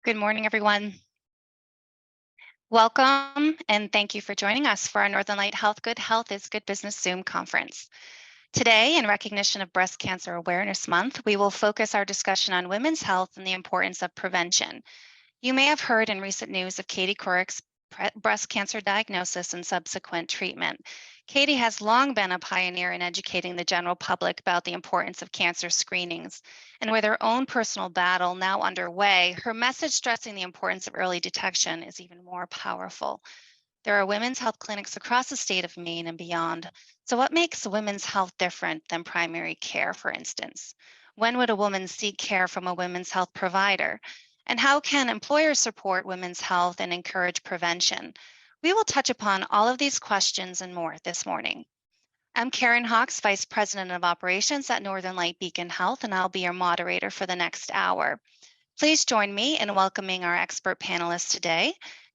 Good morning, everyone. Welcome, and thank you for joining us for our Northern Light Health Good Health is Good Business Zoom conference. Today, in recognition of Breast Cancer Awareness Month, we will focus our discussion on women's health and the importance of prevention. You may have heard in recent news of Katie Couric's breast cancer diagnosis and subsequent treatment. Katie has long been a pioneer in educating the general public about the importance of cancer screenings. And with her own personal battle now underway, her message stressing the importance of early detection is even more powerful. There are women's health clinics across the state of Maine and beyond. So, what makes women's health different than primary care, for instance? When would a woman seek care from a women's health provider? And how can employers support women's health and encourage prevention? We will touch upon all of these questions and more this morning. I'm Karen Hawks, Vice President of Operations at Northern Light Beacon Health, and I'll be your moderator for the next hour. Please join me in welcoming our expert panelists today.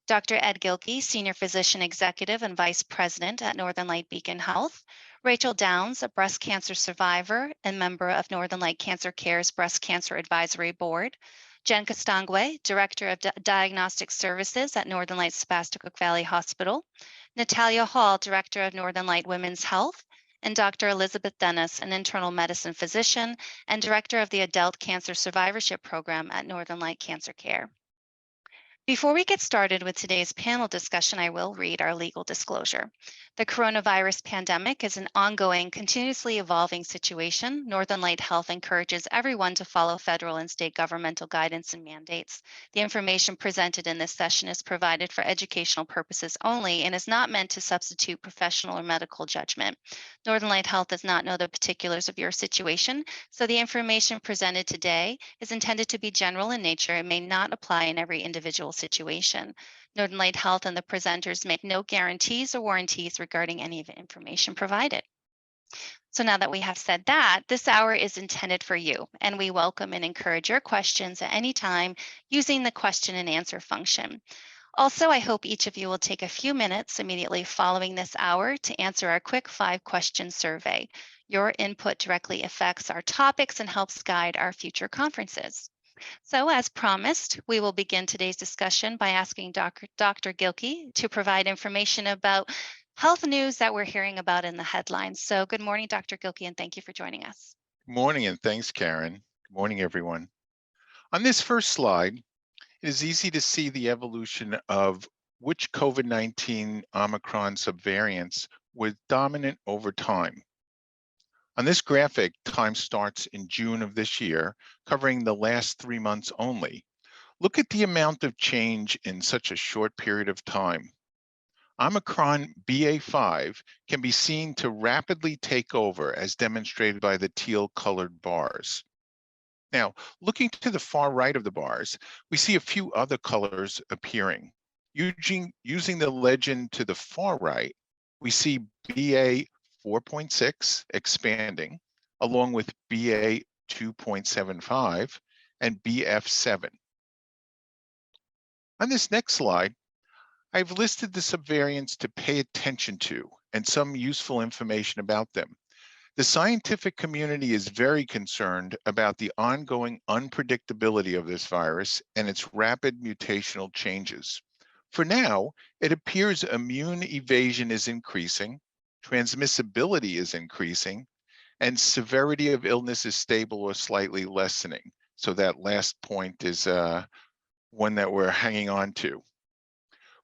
Dr. Ed Gilkey, Senior Physician Executive and Vice President at Northern Light Beacon Health. Rachel Downs, a breast cancer survivor and member of Northern Light Cancer Care's Breast Cancer Advisory Board. Jen Castangwe, Director of Diagnostic Services at Northern Light Sebasticook Valley Hospital. Natalia Hall, Director of Northern Light Women's Health. And Dr. Elizabeth Dennis, an internal medicine physician and director of the Adult Cancer Survivorship Program at Northern Light Cancer Care. Before we get started with today's panel discussion, I will read our legal disclosure. The coronavirus pandemic is an ongoing, continuously evolving situation. Northern Light Health encourages everyone to follow federal and state governmental guidance and mandates. The information presented in this session is provided for educational purposes only and is not meant to substitute professional or medical judgment. Northern Light Health does not know the particulars of your situation, so the information presented today is intended to be general in nature and may not apply in every individual situation. Northern Light Health and the presenters make no guarantees or warranties regarding any of the information provided. So now that we have said that, this hour is intended for you, and we welcome and encourage your questions at any time using the question and answer function. Also, I hope each of you will take a few minutes immediately following this hour to answer our quick 5-question survey. Your input directly affects our topics and helps guide our future conferences. So as promised, we will begin today's discussion by asking Dr. Gilkey to provide information about health news that we're hearing about in the headlines. So good morning, Dr. Gilkey, and thank you for joining us. Good morning, and thanks, Karen. Good morning, everyone. On this first slide, it is easy to see the evolution of which COVID-19 Omicron subvariants was dominant over time. On this graphic, time starts in June of this year, covering the last 3 months only. Look at the amount of change in such a short period of time. Omicron BA.5 can be seen to rapidly take over, as demonstrated by the teal-colored bars. Now, looking to the far right of the bars, we see a few other colors appearing. Using the legend to the far right, we see BA 4.6 expanding, along with BA 2.75 and BF7. On this next slide, I've listed the subvariants to pay attention to and some useful information about them. The scientific community is very concerned about the ongoing unpredictability of this virus and its rapid mutational changes. For now, it appears immune evasion is increasing, transmissibility is increasing, and severity of illness is stable or slightly lessening. So that last point is one that we're hanging on to.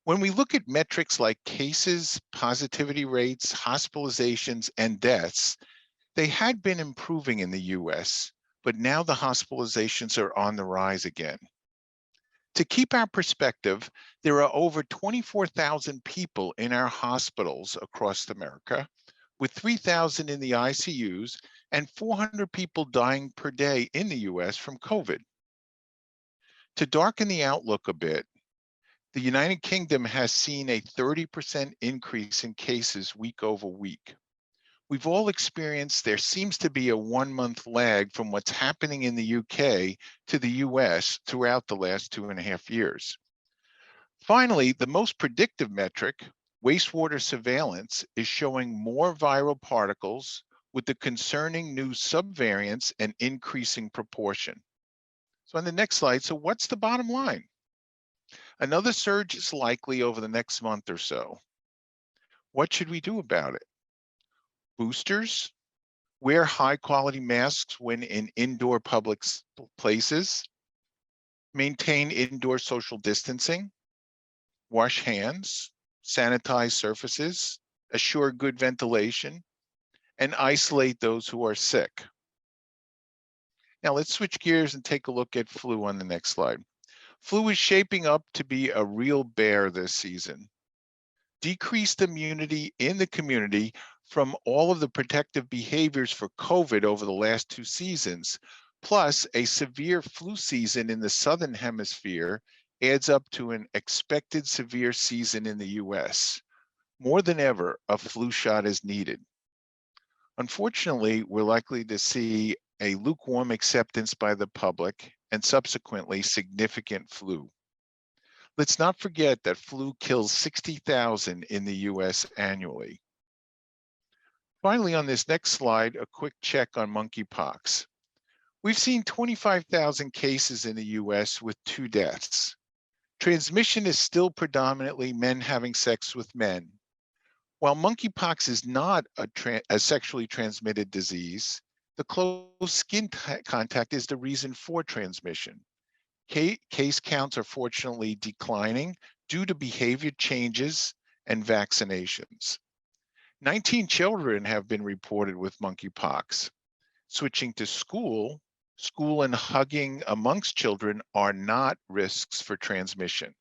When we look at metrics like cases, positivity rates, hospitalizations, and deaths, they had been improving in the US, but now the hospitalizations are on the rise again. To keep our perspective, there are over 24,000 people in our hospitals across America, with 3,000 in the ICUs and 400 people dying per day in the US from COVID. To darken the outlook a bit, the United Kingdom has seen a 30% increase in cases week over week. We've all experienced there seems to be a 1-month lag from what's happening in the UK to the US throughout the last 2.5 years. Finally, the most predictive metric, wastewater surveillance, is showing more viral particles with the concerning new subvariants and increasing proportion. So on the next slide, so what's the bottom line? Another surge is likely over the next month or so. What should we do about it? Boosters, wear high quality masks when in indoor public places, maintain indoor social distancing, wash hands, sanitize surfaces, assure good ventilation, and isolate those who are sick. Now let's switch gears and take a look at flu on the next slide. Flu is shaping up to be a real bear this season. Decreased immunity in the community from all of the protective behaviors for COVID over the last 2 seasons, plus a severe flu season in the Southern Hemisphere adds up to an expected severe season in the US. More than ever, a flu shot is needed. Unfortunately, we're likely to see a lukewarm acceptance by the public and subsequently significant flu. Let's not forget that flu kills 60,000 in the US annually. Finally, on this next slide, a quick check on monkeypox. We've seen 25,000 cases in the US with 2 deaths. Transmission is still predominantly men having sex with men. While monkeypox is not a sexually transmitted disease, the close skin contact is the reason for transmission. Case counts are fortunately declining due to behavior changes and vaccinations. 19 children have been reported with monkeypox. Switching to school and hugging amongst children are not risks for transmission.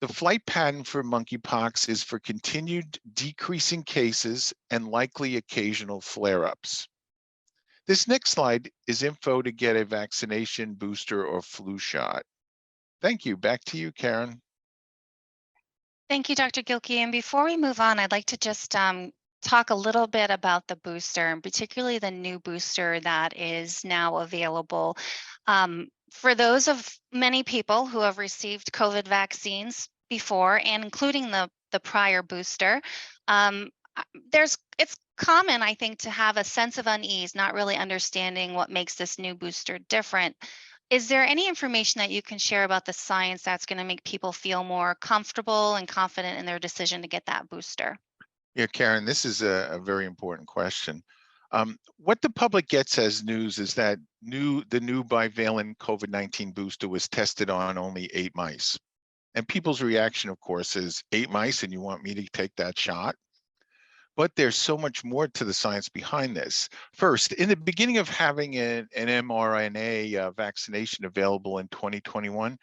The flight pattern for monkeypox is for continued decreasing cases and likely occasional flare-ups. This next slide is info to get a vaccination, booster, or flu shot. Thank you. Back to you, Karen. Thank you, Dr. Gilkey. And before we move on, I'd like to just talk a little bit about the booster, and particularly the new booster that is now available. For those of many people who have received COVID vaccines before, and including the prior booster, it's common, I think, to have a sense of unease, not really understanding what makes this new booster different. Is there any information that you can share about the science that's going to make people feel more comfortable and confident in their decision to get that booster? Yeah, Karen, this is a very important question. What the public gets as news is that the new bivalent COVID-19 booster was tested on only 8 mice. And people's reaction, of course, is 8 mice and you want me to take that shot? But there's so much more to the science behind this. First, in the beginning of having an mRNA vaccination available in 2021,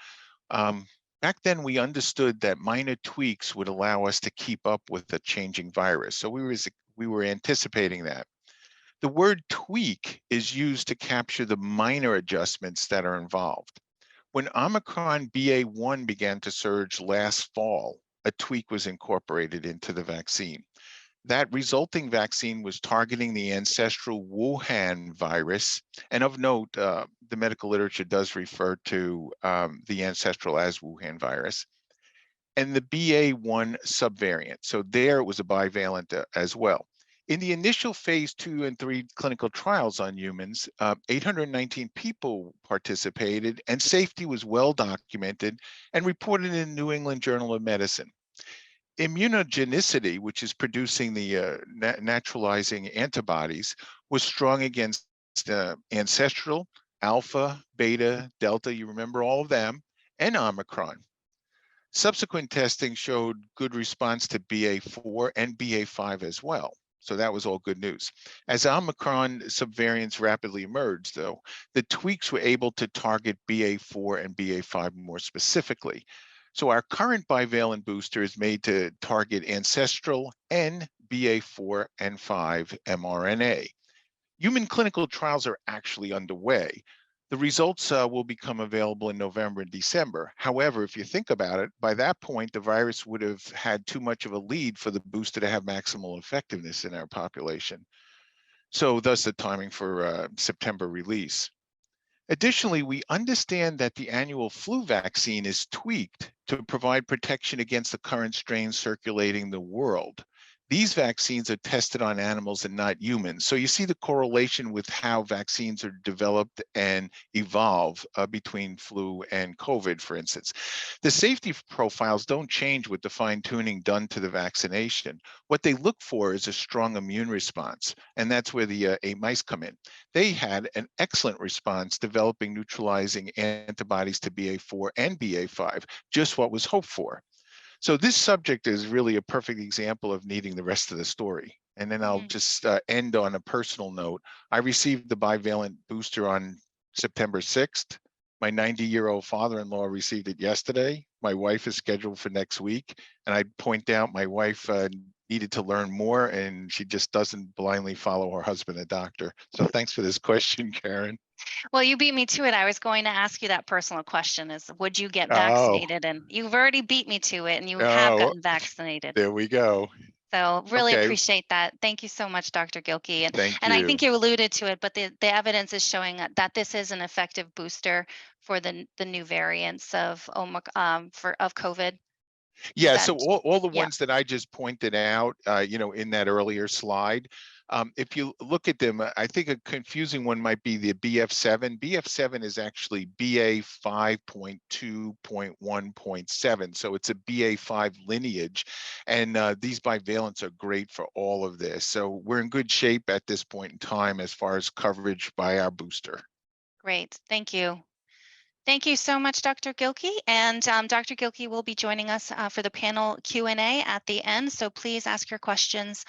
back then we understood that minor tweaks would allow us to keep up with the changing virus. So we were anticipating that. The word tweak is used to capture the minor adjustments that are involved. When Omicron BA.1 began to surge last fall, a tweak was incorporated into the vaccine. That resulting vaccine was targeting the ancestral Wuhan virus. And of note, the medical literature does refer to the ancestral as Wuhan virus and the BA.1 subvariant. So there it was a bivalent as well. In the initial phase 2 and 3 clinical trials on humans, 819 people participated and safety was well documented and reported in New England Journal of Medicine. Immunogenicity, which is producing the naturalizing antibodies, was strong against ancestral, alpha, beta, delta, you remember all of them, and Omicron. Subsequent testing showed good response to BA.4 and BA.5 as well. So that was all good news. As Omicron subvariants rapidly emerged, though, the tweaks were able to target BA.4 and BA.5 more specifically. So our current bivalent booster is made to target ancestral and BA.4 and 5 mRNA. Human clinical trials are actually underway. The results will become available in November and December. However, if you think about it, by that point, the virus would have had too much of a lead for the booster to have maximal effectiveness in our population. So thus the timing for September release. Additionally, we understand that the annual flu vaccine is tweaked to provide protection against the current strains circulating the world. These vaccines are tested on animals and not humans. So you see the correlation with how vaccines are developed and evolve between flu and COVID, for instance. The safety profiles don't change with the fine tuning done to the vaccination. What they look for is a strong immune response, and that's where the 8 mice come in. They had an excellent response developing neutralizing antibodies to BA4 and BA5, just what was hoped for. So this subject is really a perfect example of needing the rest of the story. And then I'll Mhm. just end on a personal note. I received the bivalent booster on September 6th. My 90-year-old father-in-law received it yesterday. My wife is scheduled for next week. And I'd point out my wife needed to learn more, and she just doesn't blindly follow her husband, a doctor. So thanks for this question, Karen. Well, you beat me to it. I was going to ask you that personal question is, would you get Oh, vaccinated? And you've already beat me to it, and you have oh, gotten vaccinated. there we go. So really Okay, appreciate that. Thank you so much, Dr. Gilkey. thank And I you. think you alluded to it, but the evidence is showing that this is an effective booster for the new variants of of COVID. Is Yeah, that so all the yeah, ones that I just pointed out, in that earlier slide, if you look at them, I think a confusing one might be the BF7. BF7 is actually BA 5.2.1.7, so it's a BA5 lineage, and these bivalents are great for all of this. So we're in good shape at this point in time as far as coverage by our booster. great. Thank you. Thank you so much, Dr. Gilkey. And Dr. Gilkey will be joining us for the panel Q&A at the end. So please ask your questions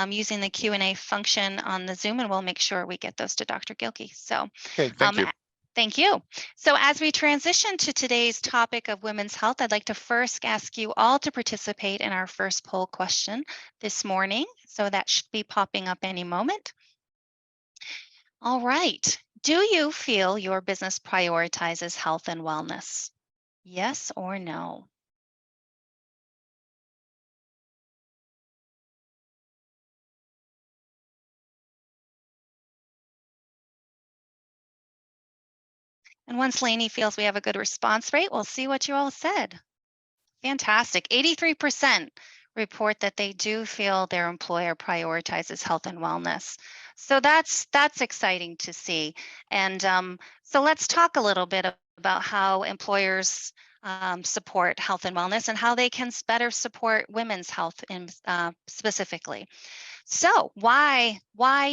using the Q&A function on the Zoom, and we'll make sure we get those to Dr. Gilkey. So Okay, thank um, you. thank you. So as we transition to today's topic of women's health, I'd like to first ask you all to participate in our first poll question this morning. So that should be popping up any moment. All right. Do you feel your business prioritizes health and wellness? Yes or no? And once Lainey feels we have a good response rate, we'll see what you all said. Fantastic. 83% report that they do feel their employer prioritizes health and wellness. So that's exciting to see. And so let's talk a little bit about how employers support health and wellness and how they can better support women's health specifically. So why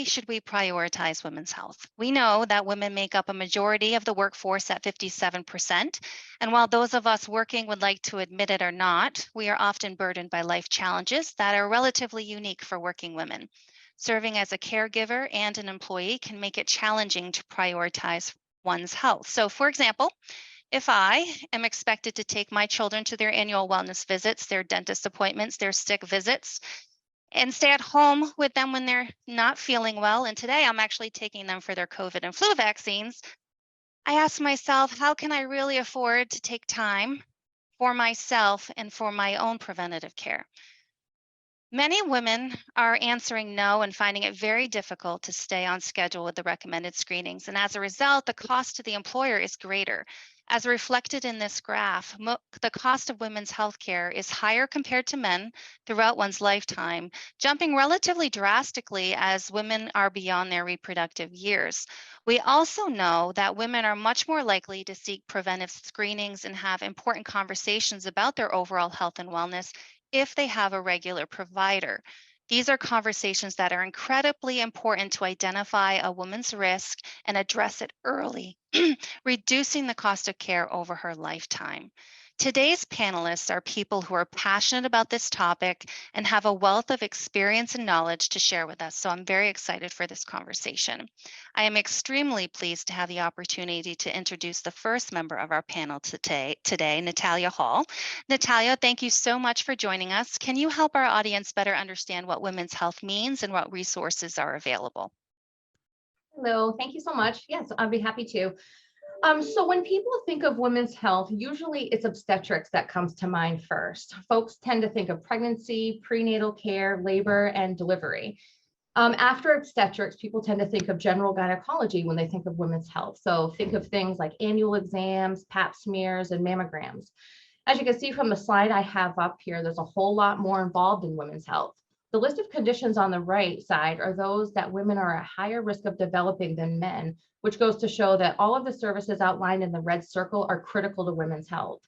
should we prioritize women's health? We know that women make up a majority of the workforce at 57%. And while those of us working would like to admit it or not, we are often burdened by life challenges that are relatively unique for working women. Serving as a caregiver and an employee can make it challenging to prioritize one's health. So for example, if I am expected to take my children to their annual wellness visits, their dentist appointments, their sick visits, and stay at home with them when they're not feeling well. And today I'm actually taking them for their COVID and flu vaccines. I ask myself, how can I really afford to take time for myself and for my own preventative care? Many women are answering no and finding it very difficult to stay on schedule with the recommended screenings. And as a result, the cost to the employer is greater. As reflected in this graph, the cost of women's health care is higher compared to men throughout one's lifetime, jumping relatively drastically as women are beyond their reproductive years. We also know that women are much more likely to seek preventive screenings and have important conversations about their overall health and wellness if they have a regular provider. These are conversations that are incredibly important to identify a woman's risk and address it early, reducing the cost of care over her lifetime. Today's panelists are people who are passionate about this topic and have a wealth of experience and knowledge to share with us. So I'm very excited for this conversation. I am extremely pleased to have the opportunity to introduce the first member of our panel today, Natalia Hall. Natalia, thank you so much for joining us. Can you help our audience better understand what women's health means and what resources are available? Hello, thank you so much. Yes, I'd be happy to. So when people think of women's health, usually it's obstetrics that comes to mind first. Folks tend to think of pregnancy, prenatal care, labor, and delivery. After obstetrics, people tend to think of general gynecology when they think of women's health. So think of things like annual exams, pap smears, and mammograms. As you can see from the slide I have up here, there's a whole lot more involved in women's health. The list of conditions on the right side are those that women are at higher risk of developing than men, which goes to show that all of the services outlined in the red circle are critical to women's health.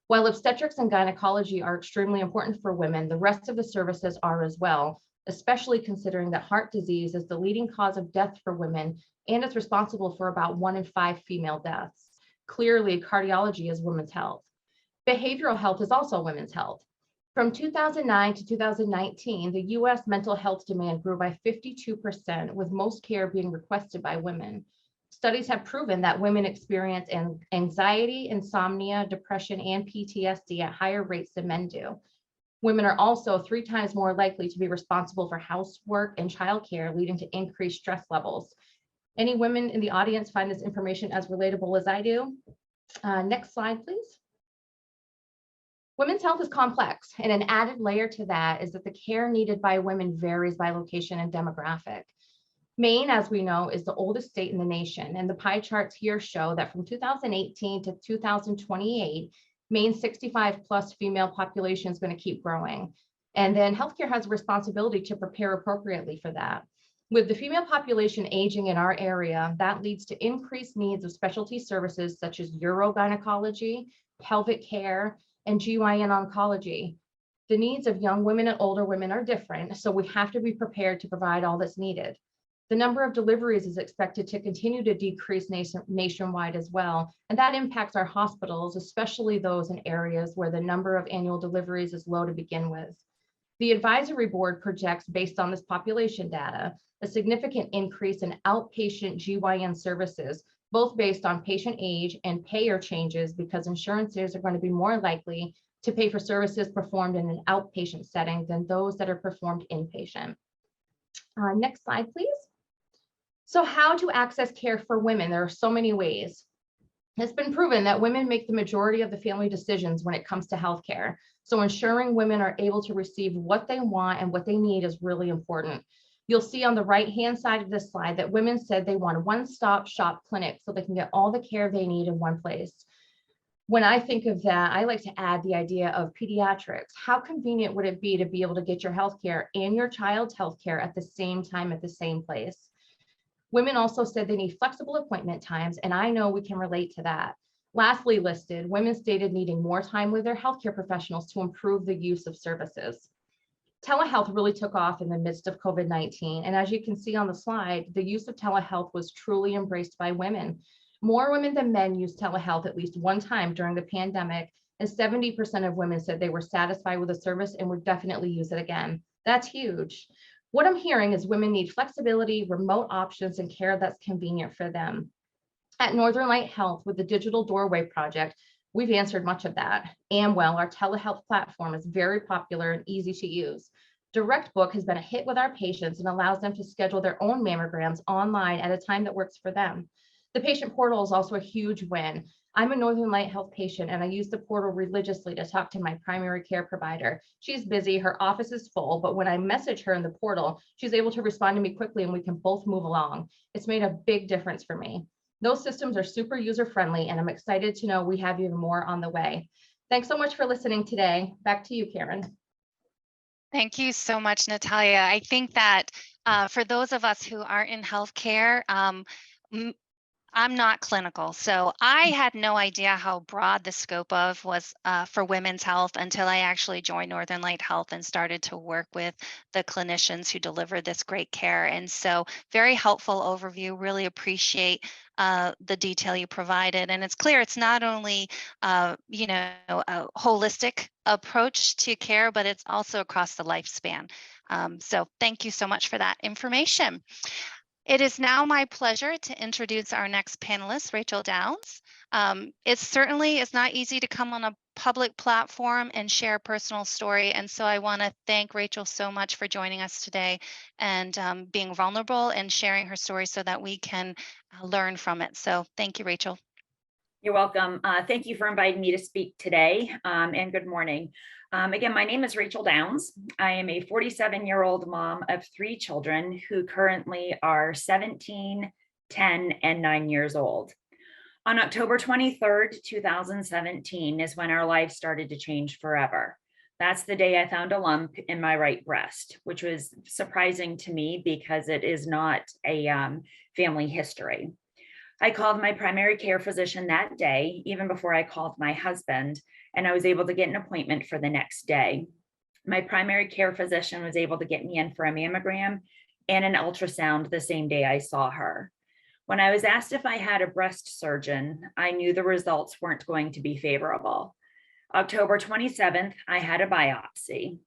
While obstetrics and gynecology are extremely important for women, the rest of the services are as well, especially considering that heart disease is the leading cause of death for women and is responsible for about 1 in 5 female deaths. Clearly, cardiology is women's health. Behavioral health is also women's health. From 2009 to 2019, the US mental health demand grew by 52%, with most care being requested by women. Studies have proven that women experience anxiety, insomnia, depression, and PTSD at higher rates than men do. Women are also 3 times more likely to be responsible for housework and childcare, leading to increased stress levels. Any women in the audience find this information as relatable as I do? Next slide, please. Women's health is complex, and an added layer to that is that the care needed by women varies by location and demographic. Maine, as we know, is the oldest state in the nation, and the pie charts here show that from 2018 to 2028, Maine's 65 plus female population is going to keep growing. And then healthcare has a responsibility to prepare appropriately for that. With the female population aging in our area, that leads to increased needs of specialty services such as urogynecology, pelvic care, and GYN oncology. The needs of young women and older women are different, so we have to be prepared to provide all that's needed. The number of deliveries is expected to continue to decrease nationwide as well, and that impacts our hospitals, especially those in areas where the number of annual deliveries is low to begin with. The advisory board projects, based on this population data, a significant increase in outpatient GYN services, both based on patient age and payer changes, because insurances are going to be more likely to pay for services performed in an outpatient setting than those that are performed inpatient. Next slide, please. So how to access care for women? There are so many ways. It's been proven that women make the majority of the family decisions when it comes to healthcare. So ensuring women are able to receive what they want and what they need is really important. You'll see on the right-hand side of this slide that women said they want a one-stop shop clinic so they can get all the care they need in one place. When I think of that, I like to add the idea of pediatrics. How convenient would it be to be able to get your healthcare and your child's healthcare at the same time at the same place? Women also said they need flexible appointment times, and I know we can relate to that. Lastly listed, women stated needing more time with their healthcare professionals to improve the use of services. Telehealth really took off in the midst of COVID-19, and as you can see on the slide, the use of telehealth was truly embraced by women. More women than men used telehealth at least one time during the pandemic, and 70% of women said they were satisfied with the service and would definitely use it again. That's huge. What I'm hearing is women need flexibility, remote options, and care that's convenient for them. At Northern Light Health, with the Digital Doorway Project, we've answered much of that. Amwell, our telehealth platform, is very popular and easy to use. DirectBook has been a hit with our patients and allows them to schedule their own mammograms online at a time that works for them. The patient portal is also a huge win. I'm a Northern Light Health patient, and I use the portal religiously to talk to my primary care provider. She's busy, her office is full, but when I message her in the portal, she's able to respond to me quickly and we can both move along. It's made a big difference for me. Those systems are super user-friendly, and I'm excited to know we have even more on the way. Thanks so much for listening today. Back to you, Karen. Thank you so much, Natalia. I think that for those of us who are in healthcare, I'm not clinical, so I had no idea how broad the scope of was for women's health until I actually joined Northern Light Health and started to work with the clinicians who deliver this great care. And so very helpful overview, really appreciate the detail you provided. And it's clear it's not only, a holistic approach to care, but it's also across the lifespan. So thank you so much for that information. It is now my pleasure to introduce our next panelist, Rachel Downs. It certainly is not easy to come on a public platform and share a personal story. And so I want to thank Rachel so much for joining us today and being vulnerable and sharing her story so that we can learn from it. So thank you, Rachel. You're welcome. Thank you for inviting me to speak today, and good morning. Again, my name is Rachel Downs. I am a 47-year-old mom of 3 children who currently are 17, 10, and 9 years old. On October 23rd, 2017 is when our life started to change forever. That's the day I found a lump in my right breast, which was surprising to me because it is not a family history. I called my primary care physician that day, even before I called my husband, and I was able to get an appointment for the next day. My primary care physician was able to get me in for a mammogram and an ultrasound the same day I saw her. When I was asked if I had a breast surgeon, I knew the results weren't going to be favorable. October 27th, I had a biopsy.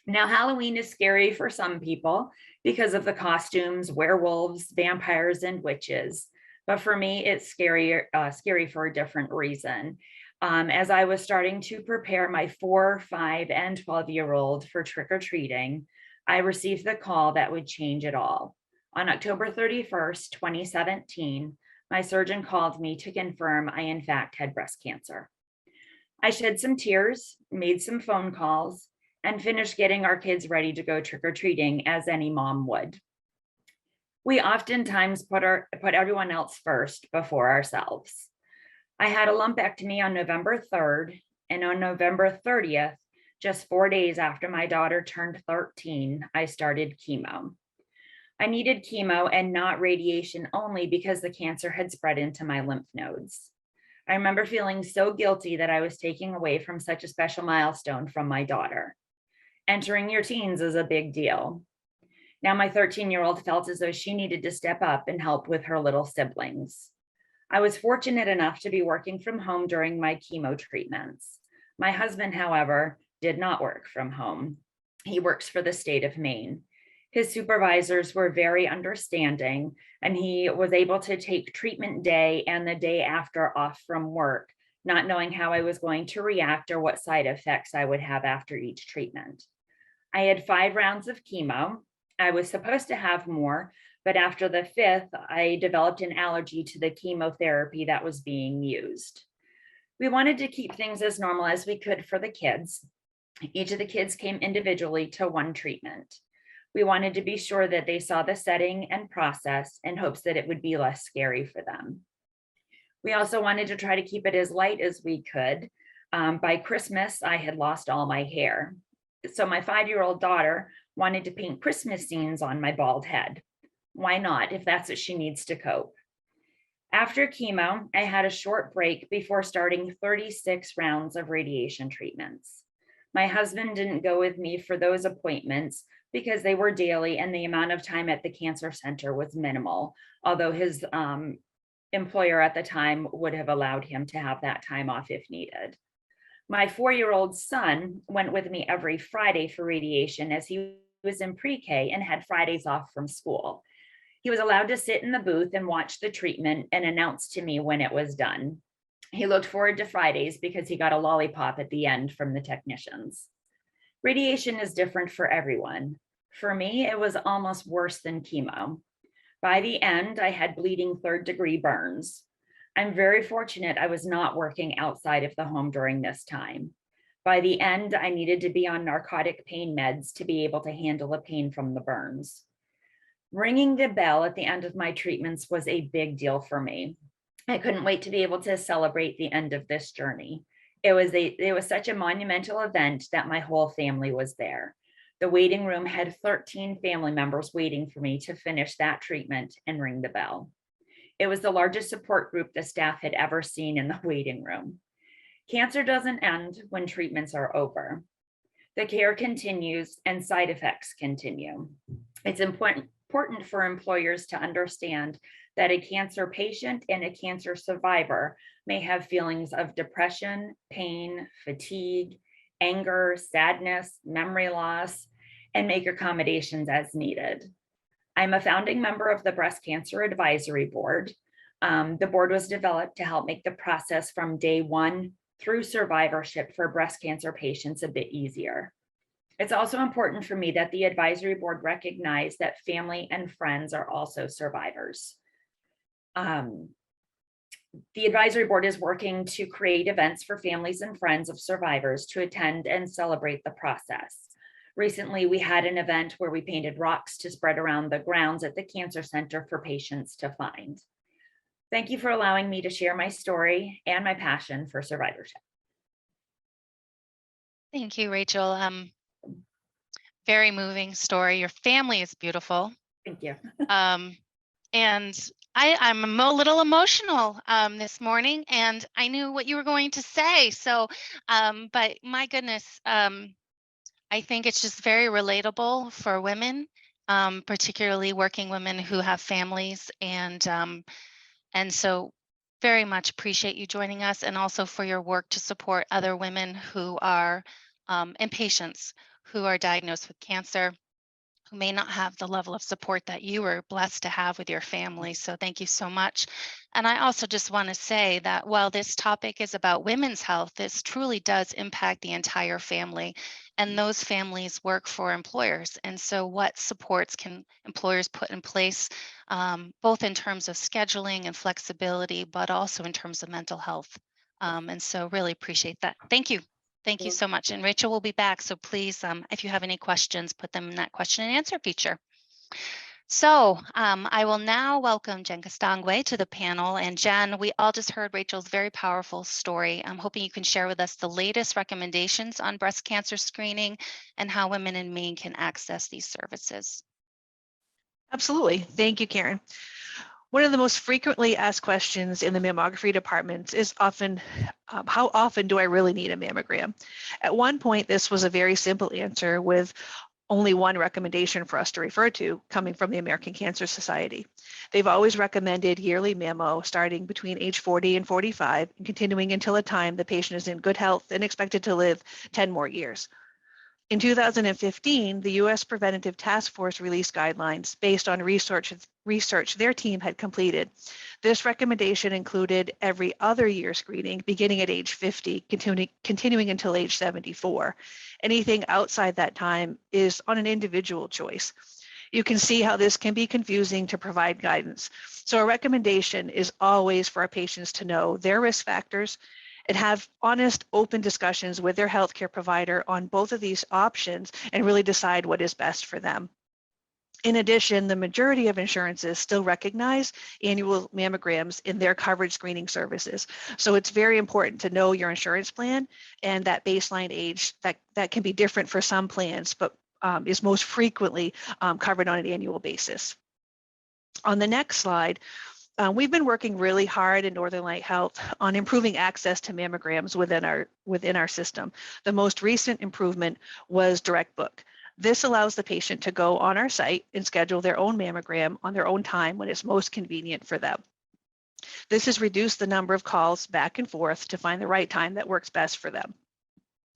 Now, Halloween is scary for some people because of the costumes, werewolves, vampires, and witches. But for me, it's scary for a different reason. As I was starting to prepare my 4, 5, and 12-year-old for trick-or-treating, I received the call that would change it all. On October 31st, 2017, my surgeon called me to confirm I in fact had breast cancer. I shed some tears, made some phone calls, and finished getting our kids ready to go trick-or-treating as any mom would. We oftentimes put everyone else first before ourselves. I had a lumpectomy on November 3rd, and on November 30th, just 4 days after my daughter turned 13, I started chemo. I needed chemo and not radiation only because the cancer had spread into my lymph nodes. I remember feeling so guilty that I was taking away from such a special milestone from my daughter. Entering your teens is a big deal. Now my 13-year-old felt as though she needed to step up and help with her little siblings. I was fortunate enough to be working from home during my chemo treatments. My husband, however, did not work from home. He works for the state of Maine. His supervisors were very understanding, and he was able to take treatment day and the day after off from work, not knowing how I was going to react or what side effects I would have after each treatment. I had 5 rounds of chemo. I was supposed to have more, but after the 5th, I developed an allergy to the chemotherapy that was being used. We wanted to keep things as normal as we could for the kids. Each of the kids came individually to one treatment. We wanted to be sure that they saw the setting and process in hopes that it would be less scary for them. We also wanted to try to keep it as light as we could. By Christmas, I had lost all my hair. So my 5-year-old daughter wanted to paint Christmas scenes on my bald head. Why not, if that's what she needs to cope? After chemo, I had a short break before starting 36 rounds of radiation treatments. My husband didn't go with me for those appointments because they were daily and the amount of time at the cancer center was minimal, although his employer at the time would have allowed him to have that time off if needed. My 4-year-old son went with me every Friday for radiation as he was in pre-K and had Fridays off from school. He was allowed to sit in the booth and watch the treatment and announce to me when it was done. He looked forward to Fridays because he got a lollipop at the end from the technicians. Radiation is different for everyone. For me, it was almost worse than chemo. By the end, I had bleeding 3rd-degree burns. I'm very fortunate I was not working outside of the home during this time. By the end, I needed to be on narcotic pain meds to be able to handle the pain from the burns. Ringing the bell at the end of my treatments was a big deal for me. I couldn't wait to be able to celebrate the end of this journey. It was such a monumental event that my whole family was there. The waiting room had 13 family members waiting for me to finish that treatment and ring the bell. It was the largest support group the staff had ever seen in the waiting room. Cancer doesn't end when treatments are over. The care continues and side effects continue. It's important for employers to understand that a cancer patient and a cancer survivor may have feelings of depression, pain, fatigue, anger, sadness, memory loss, and make accommodations as needed. I'm a founding member of the Breast Cancer Advisory Board. The board was developed to help make the process from day 1 through survivorship for breast cancer patients a bit easier. It's also important for me that the advisory board recognize that family and friends are also survivors. The advisory board is working to create events for families and friends of survivors to attend and celebrate the process. Recently, we had an event where we painted rocks to spread around the grounds at the cancer center for patients to find. Thank you for allowing me to share my story and my passion for survivorship. Thank you, Rachel. Very moving story. Your family is beautiful. Thank you. Um, and I'm a little emotional this morning, and I knew what you were going to say. So, but my goodness, I think it's just very relatable for women, particularly working women who have families, and so very much appreciate you joining us, and also for your work to support other women who are and patients who are diagnosed with cancer, who may not have the level of support that you were blessed to have with your family. So thank you so much. And I also just want to say that while this topic is about women's health, this truly does impact the entire family. And those families work for employers. And so what supports can employers put in place, both in terms of scheduling and flexibility, but also in terms of mental health. And so really appreciate that. Thank you. Thank you so much. And Rachel will be back. So please, if you have any questions, put them in that question and answer feature. So I will now welcome Jen Castangwe to the panel. And Jen, we all just heard Rachel's very powerful story. I'm hoping you can share with us the latest recommendations on breast cancer screening and how women in Maine can access these services. Absolutely. Thank you, Karen. One of the most frequently asked questions in the mammography department is often, how often do I really need a mammogram? At one point, this was a very simple answer with only one recommendation for us to refer to coming from the American Cancer Society. They've always recommended yearly mammo starting between age 40 and 45 and continuing until a time the patient is in good health and expected to live 10 more years. In 2015, the U.S. Preventative Task Force released guidelines based on research their team had completed. This recommendation included every other year screening beginning at age 50, continuing until age 74. Anything outside that time is on an individual choice. You can see how this can be confusing to provide guidance. So a recommendation is always for our patients to know their risk factors and have honest, open discussions with their healthcare provider on both of these options and really decide what is best for them. In addition, the majority of insurances still recognize annual mammograms in their coverage screening services. So it's very important to know your insurance plan and that baseline age that can be different for some plans, but is most frequently covered on an annual basis. On the next slide, we've been working really hard in Northern Light Health on improving access to mammograms within our system. The most recent improvement was Direct Book. This allows the patient to go on our site and schedule their own mammogram on their own time when it's most convenient for them. This has reduced the number of calls back and forth to find the right time that works best for them.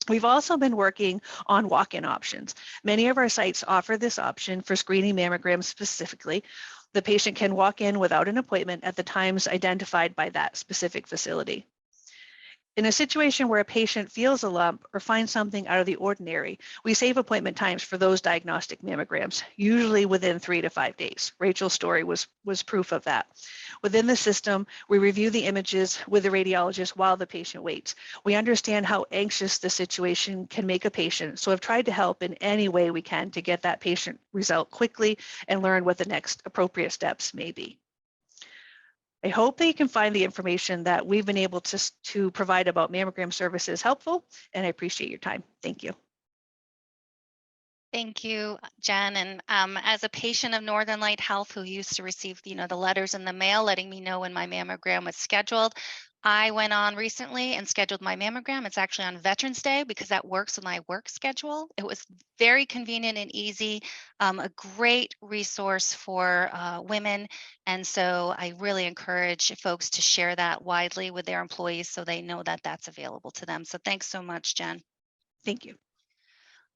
We've also been working on walk-in options. Many of our sites offer this option for screening mammograms specifically. The patient can walk in without an appointment at the times identified by that specific facility. In a situation where a patient feels a lump or finds something out of the ordinary, we save appointment times for those diagnostic mammograms, usually within 3 to 5 days. Rachel's story was proof of that. Within the system, we review the images with the radiologist while the patient waits. We understand how anxious the situation can make a patient, so have tried to help in any way we can to get that patient result quickly and learn what the next appropriate steps may be. I hope that you can find the information that we've been able to provide about mammogram services helpful, and I appreciate your time. Thank you. Thank you, Jen. And as a patient of Northern Light Health who used to receive, the letters in the mail letting me know when my mammogram was scheduled, I went on recently and scheduled my mammogram. It's actually on Veterans Day because that works with my work schedule. It was very convenient and easy, a great resource for women. And so I really encourage folks to share that widely with their employees so they know that that's available to them. So thanks so much, Jen. Thank you.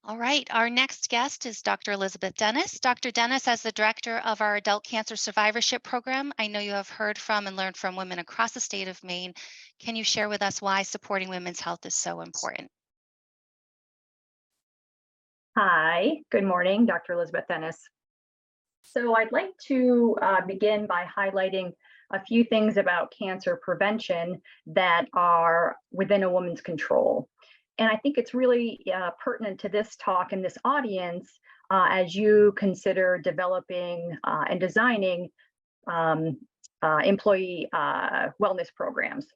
All right, our next guest is Dr. Elizabeth Dennis. Dr. Dennis, as the director of our Adult Cancer Survivorship Program, I know you have heard from and learned from women across the state of Maine. Can you share with us why supporting women's health is so important? Hi, good morning, Dr. Elizabeth Dennis. So I'd like to begin by highlighting a few things about cancer prevention that are within a woman's control. And I think it's really pertinent to this talk and this audience as you consider developing and designing employee wellness programs.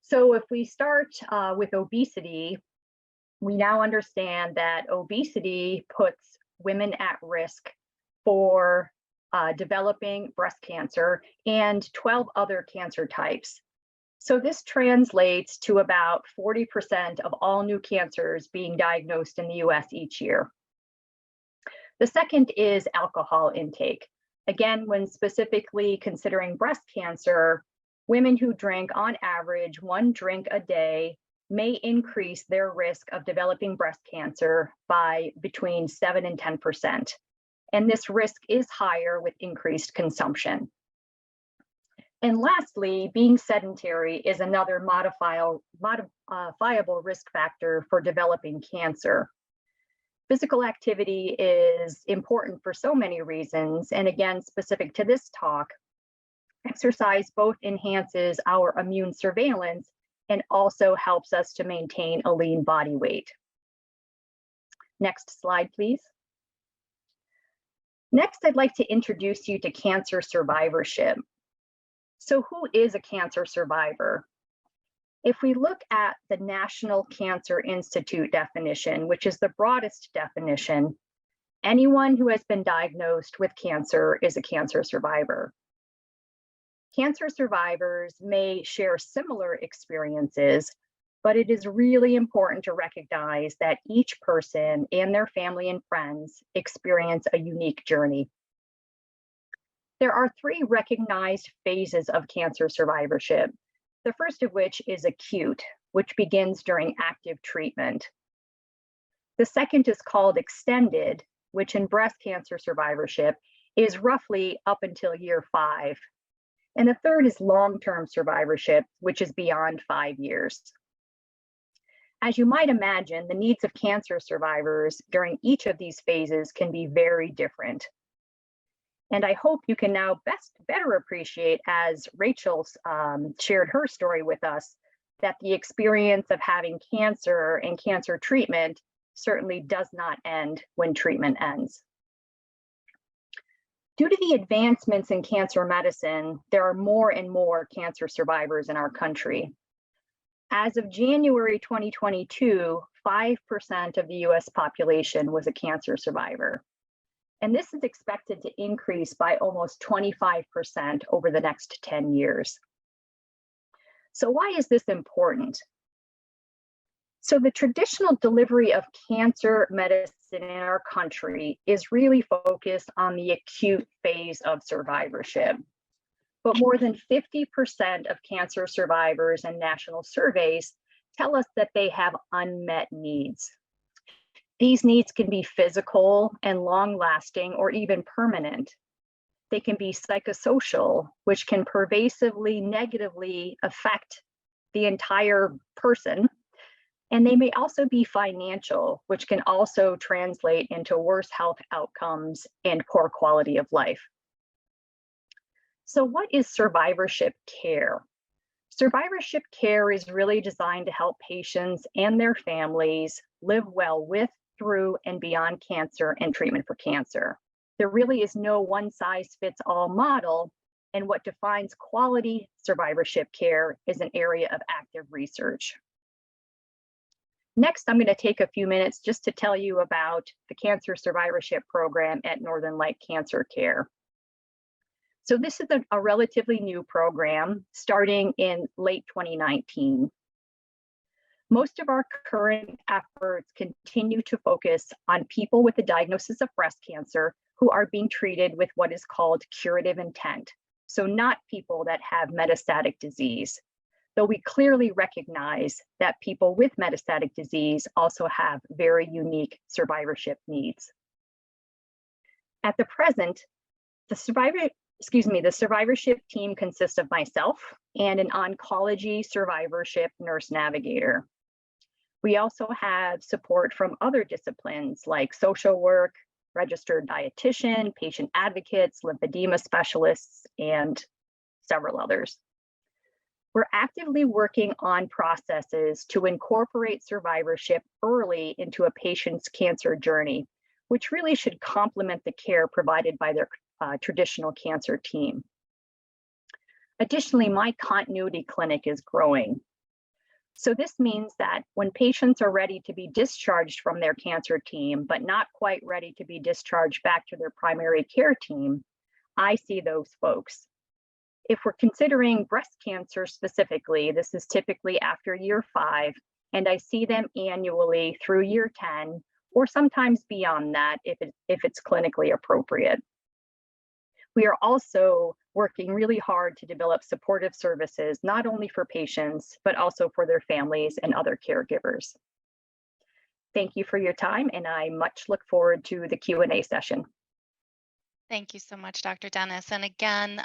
So if we start with obesity, We now understand that obesity puts women at risk for developing breast cancer and 12 other cancer types. So this translates to about 40% of all new cancers being diagnosed in the US each year. The second is alcohol intake. Again, when specifically considering breast cancer, women who drink on average 1 drink a day may increase their risk of developing breast cancer by between 7 and 10%. And this risk is higher with increased consumption. And lastly, being sedentary is another modifiable risk factor for developing cancer. Physical activity is important for so many reasons. And again, specific to this talk, exercise both enhances our immune surveillance and also helps us to maintain a lean body weight. Next slide, please. Next, I'd like to introduce you to cancer survivorship. So who is a cancer survivor? If we look at the National Cancer Institute definition, which is the broadest definition, anyone who has been diagnosed with cancer is a cancer survivor. Cancer survivors may share similar experiences, but it is really important to recognize that each person and their family and friends experience a unique journey. There are 3 recognized phases of cancer survivorship. The first of which is acute, which begins during active treatment. The second is called extended, which in breast cancer survivorship is roughly up until year 5. And the third is long-term survivorship, which is beyond 5 years. As you might imagine, the needs of cancer survivors during each of these phases can be very different. And I hope you can now better appreciate, as Rachel shared her story with us, that the experience of having cancer and cancer treatment certainly does not end when treatment ends. Due to the advancements in cancer medicine, there are more and more cancer survivors in our country. As of January 2022, 5% of the US population was a cancer survivor. And this is expected to increase by almost 25% over the next 10 years. So why is this important? So the traditional delivery of cancer medicine in our country is really focused on the acute phase of survivorship. But more than 50% of cancer survivors in national surveys tell us that they have unmet needs. These needs can be physical and long-lasting or even permanent. They can be psychosocial, which can pervasively negatively affect the entire person. And they may also be financial, which can also translate into worse health outcomes and poor quality of life. So what is survivorship care? Survivorship care is really designed to help patients and their families live well with, through, and beyond cancer and treatment for cancer. There really is no one-size-fits-all model, and what defines quality survivorship care is an area of active research. Next, I'm going to take a few minutes just to tell you about the Cancer Survivorship Program at Northern Light Cancer Care. So this is a relatively new program starting in late 2019. Most of our current efforts continue to focus on people with a diagnosis of breast cancer who are being treated with what is called curative intent. So not people that have metastatic disease, though we clearly recognize that people with metastatic disease also have very unique survivorship needs. At the present, the survivorship team consists of myself and an oncology survivorship nurse navigator. We also have support from other disciplines like social work, registered dietitian, patient advocates, lymphedema specialists, and several others. We're actively working on processes to incorporate survivorship early into a patient's cancer journey, which really should complement the care provided by their traditional cancer team. Additionally, my continuity clinic is growing. So this means that when patients are ready to be discharged from their cancer team, but not quite ready to be discharged back to their primary care team, I see those folks. If we're considering breast cancer specifically, this is typically after year 5, and I see them annually through year 10, or sometimes beyond that if it's clinically appropriate. We are also working really hard to develop supportive services, not only for patients, but also for their families and other caregivers. Thank you for your time, and I much look forward to the Q&A session. Thank you so much, Dr. Dennis. And again,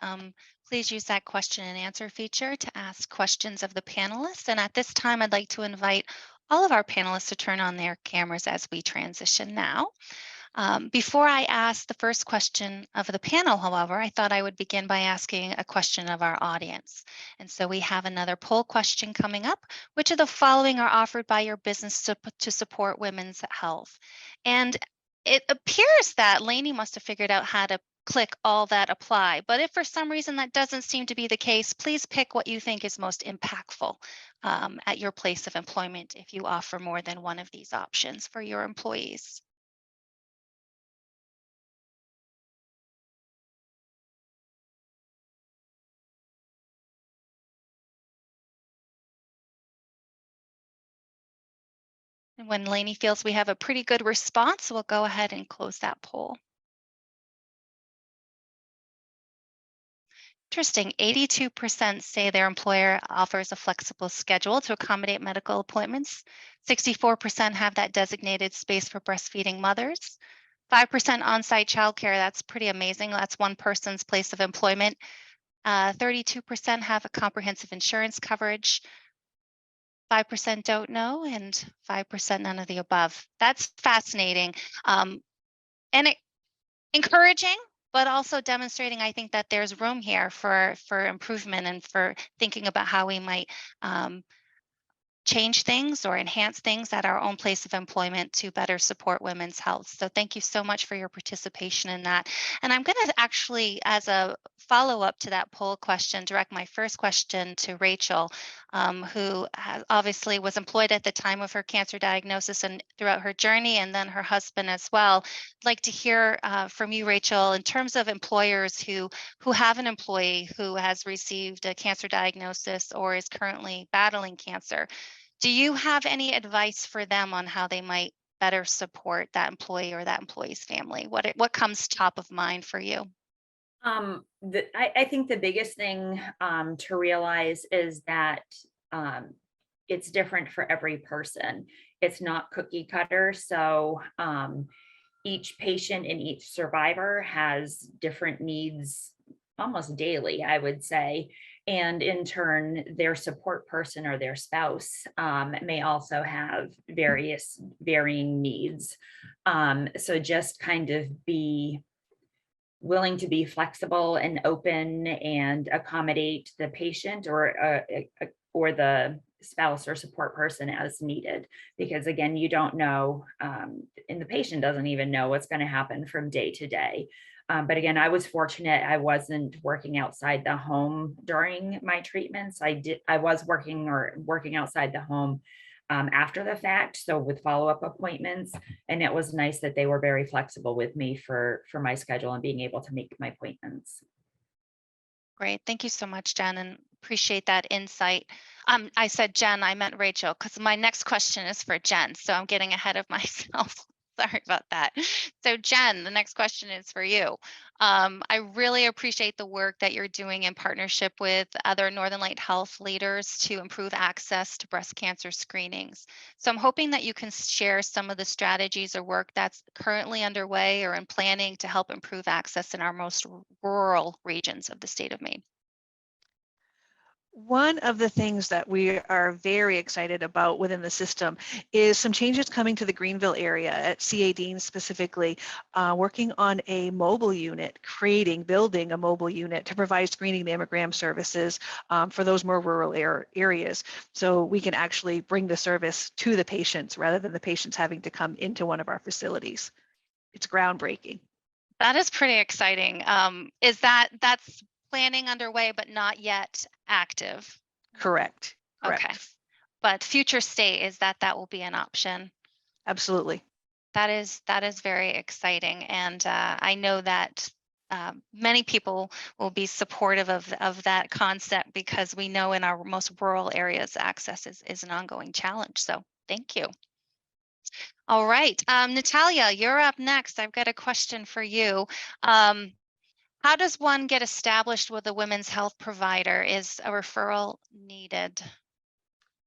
please use that question and answer feature to ask questions of the panelists. And at this time, I'd like to invite all of our panelists to turn on their cameras as we transition now. Before I ask the first question of the panel, however, I thought I would begin by asking a question of our audience. And so we have another poll question coming up. Which of the following are offered by your business to support women's health? And it appears that Lainey must have figured out how to click all that apply. But if for some reason that doesn't seem to be the case, please pick what you think is most impactful at your place of employment if you offer more than one of these options for your employees. And when Lainey feels we have a pretty good response, we'll go ahead and close that poll. Interesting, 82% say their employer offers a flexible schedule to accommodate medical appointments. 64% have that designated space for breastfeeding mothers. 5% on-site childcare, that's pretty amazing. That's one person's place of employment. 32% have a comprehensive insurance coverage. 5% don't know, and 5% none of the above. That's fascinating and encouraging, but also demonstrating, I think, that there's room here for improvement and for thinking about how we might change things or enhance things at our own place of employment to better support women's health. So thank you so much for your participation in that. And I'm going to actually, as a follow-up to that poll question, direct my first question to Rachel, who obviously was employed at the time of her cancer diagnosis and throughout her journey, and then her husband as well. I'd like to hear from you, Rachel, in terms of employers who have an employee who has received a cancer diagnosis or is currently battling cancer. Do you have any advice for them on how they might better support that employee or that employee's family? What comes top of mind for you? I think the biggest thing to realize is that it's different for every person. It's not cookie cutter. So each patient and each survivor has different needs almost daily, I would say. And in turn, their support person or their spouse may also have varying needs. So just kind of be willing to be flexible and open and accommodate the patient or the spouse or support person as needed. Because again, you don't know, and the patient doesn't even know what's going to happen from day to day. But again, I was fortunate. I wasn't working outside the home during my treatments. I was working outside the home after the fact, so with follow-up appointments, and it was nice that they were very flexible with me for my schedule and being able to make my appointments. Great. Thank you so much, Jen, and appreciate that insight. I said Jen, I meant Rachel, because my next question is for Jen, so I'm getting ahead of myself. Sorry about that. So Jen, the next question is for you. I really appreciate the work that you're doing in partnership with other Northern Light Health leaders to improve access to breast cancer screenings. So I'm hoping that you can share some of the strategies or work that's currently underway or in planning to help improve access in our most rural regions of the state of Maine. One of the things that we are very excited about within the system is some changes coming to the Greenville area at CA Dean specifically, working on a mobile unit, building a mobile unit to provide screening mammogram services for those more rural areas. So we can actually bring the service to the patients rather than the patients having to come into one of our facilities. It's groundbreaking. That is pretty exciting. That's planning underway, but not yet active? Correct. Okay. but future state is that that will be an option. Absolutely. That is very exciting, and I know that many people will be supportive of that concept, because we know in our most rural areas access is an ongoing challenge. So thank you. All right, Natalia, you're up next. I've got a question for you. How does one get established with a women's health provider? Is a referral needed?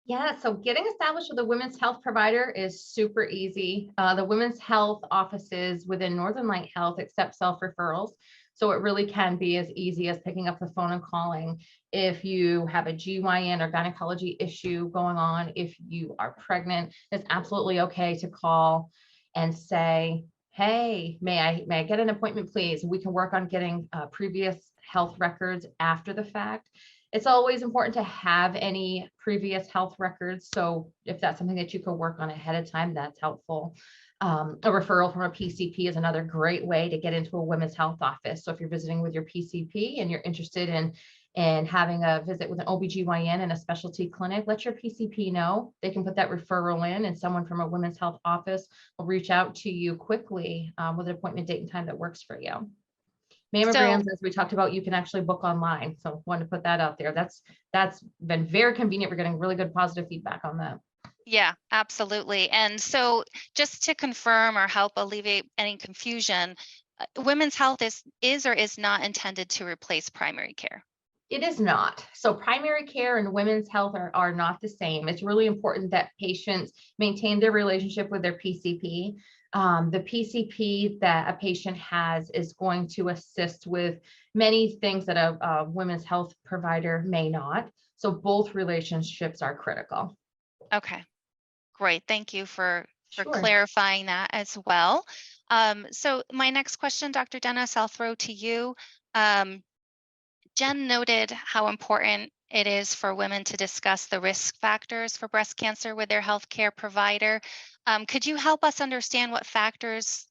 Yeah, so getting established with a women's health provider is super easy. The women's health offices within Northern Light Health accept self-referrals. So it really can be as easy as picking up the phone and calling. If you have a GYN or gynecology issue going on, if you are pregnant, it's absolutely okay to call and say, hey, may I get an appointment, please? We can work on getting previous health records after the fact. It's always important to have any previous health records. So if that's something that you could work on ahead of time, that's helpful. A referral from a PCP is another great way to get into a women's health office. So if you're visiting with your PCP and you're interested in having a visit with an OBGYN in a specialty clinic, let your PCP know. They can put that referral in, and someone from a women's health office will reach out to you quickly with an appointment date and time that works for you. Mammograms, as we talked about, you can actually book online. So wanted to put that out there. That's been very convenient. We're getting really good positive feedback on that. Yeah, absolutely. And so just to confirm or help alleviate any confusion, women's health is or is not intended to replace primary care. It is not. So primary care and women's health are not the same. It's really important that patients maintain their relationship with their PCP. The PCP that a patient has is going to assist with many things that a women's health provider may not. So both relationships are critical. Okay, great. Thank you for Sure. clarifying that as well. So my next question, Dr. Dennis, I'll throw to you. Jen noted how important it is for women to discuss the risk factors for breast cancer with their healthcare provider. Could you help us understand what factors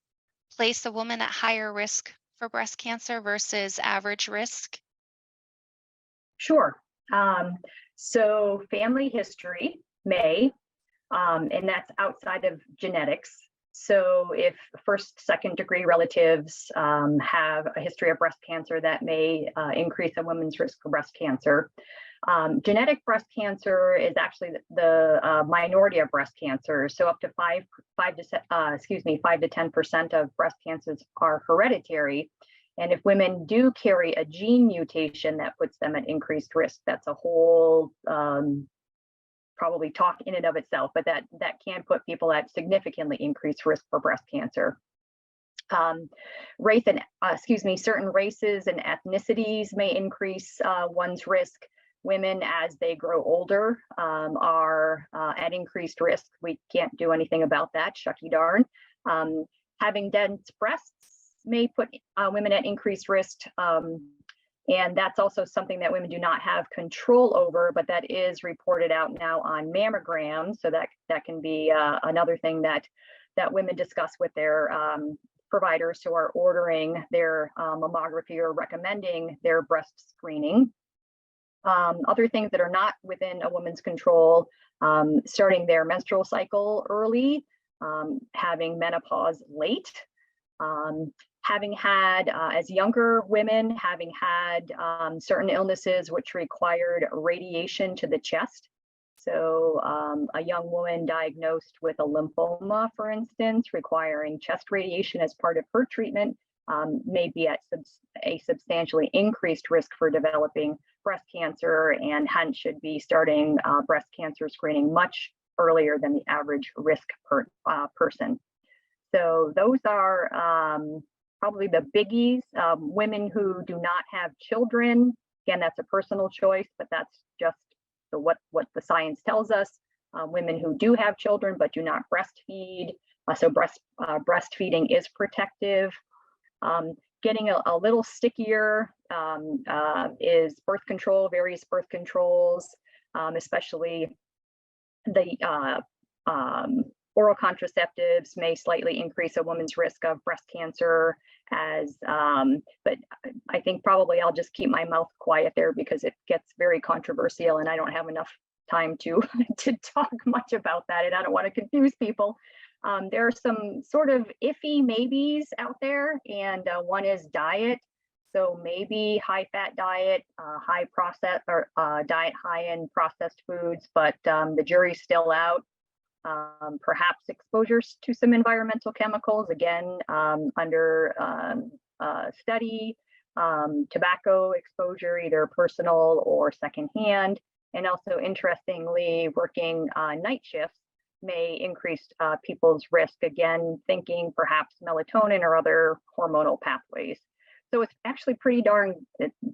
place a woman at higher risk for breast cancer versus average risk? Sure. So family history may, and that's outside of genetics. So if first, second degree relatives have a history of breast cancer, that may increase a woman's risk for breast cancer. Genetic breast cancer is actually the minority of breast cancer. So up to 5 to 10% of breast cancers are hereditary. And if women do carry a gene mutation that puts them at increased risk, that's a whole probably talk in and of itself, but that can put people at significantly increased risk for breast cancer. Certain races and ethnicities may increase one's risk. Women, as they grow older, are at increased risk. We can't do anything about that, shucky darn. Having dense breasts may put women at increased risk. And that's also something that women do not have control over, but that is reported out now on mammograms. So that can be another thing that women discuss with their providers who are ordering their mammography or recommending their breast screening. Other things that are not within a woman's control, starting their menstrual cycle early, having menopause late, having had, as younger women, having had certain illnesses which required radiation to the chest. So a young woman diagnosed with a lymphoma, for instance, requiring chest radiation as part of her treatment may be at a substantially increased risk for developing breast cancer, and hence should be starting breast cancer screening much earlier than the average risk person. So those are probably the biggies. Women who do not have children, again, that's a personal choice, but that's just what the science tells us. Women who do have children but do not breastfeed, so breastfeeding is protective. Getting a little stickier is birth control, various birth controls, especially the oral contraceptives may slightly increase a woman's risk of breast cancer but I think probably I'll just keep my mouth quiet there because it gets very controversial and I don't have enough time to to talk much about that, and I don't want to confuse people. There are some sort of iffy maybes out there, and one is diet. So maybe high fat diet, high processed or diet high in processed foods, but the jury's still out. Perhaps exposures to some environmental chemicals, again, under study, tobacco exposure, either personal or secondhand. And also, interestingly, working night shifts may increase people's risk, again, thinking perhaps melatonin or other hormonal pathways. So it's actually pretty darn,